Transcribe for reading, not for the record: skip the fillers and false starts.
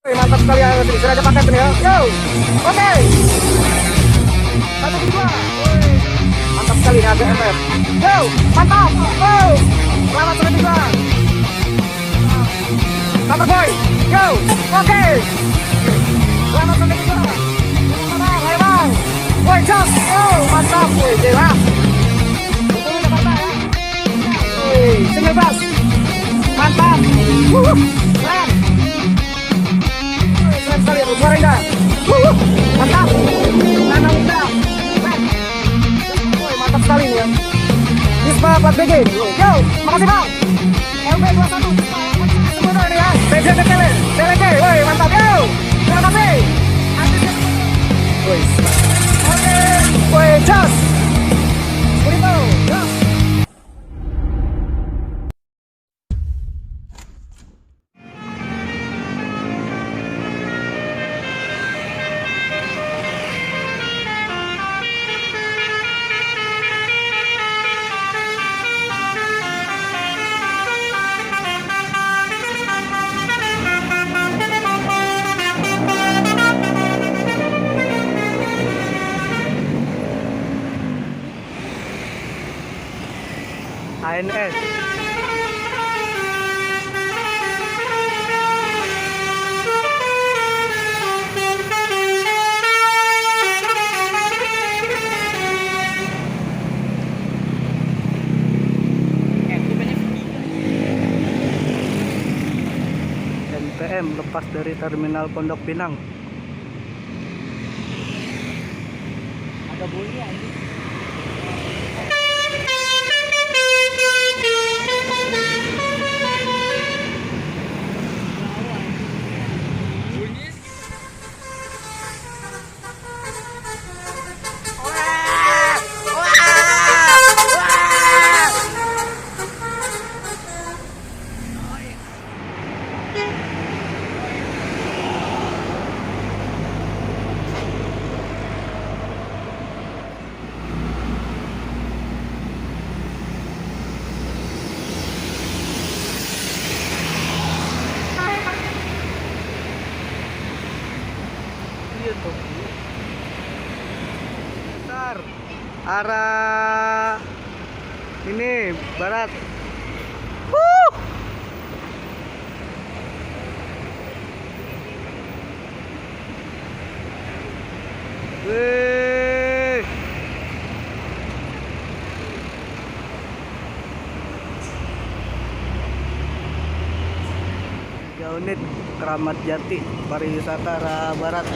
Mantap sekali ya, sudah ada paket nih ya. Yo, oke. Satu dua. Mantap sekali nih AGMF. Yo, mantap. Oh, selamat sore juga. Mantap boy. Yo, oke. Selamat sore juga. Ayo bang. Boy, jos. Yo, mantap. Boy, dewa. Betul Jakarta ya. 19. Mantap. Keren. Keren sekali ya, suara indah. Mantap. Tanah indah. Keren. Woy, mantap sekali nih ya. Wisma plat BG. Yo, makasih bang. LB 21. Sebentar nih ya. PJ Tele. TLG. Woi, mantap. Yo. Terima kasih. Woi. Oke. Woi, jos. Burito. Jos. ANS. NPM lepas dari Terminal Pondok Pinang. Ada bunyi anjing. Bentar, arah ini barat. Wih. Unit Keramat Jati pariwisata arah barat.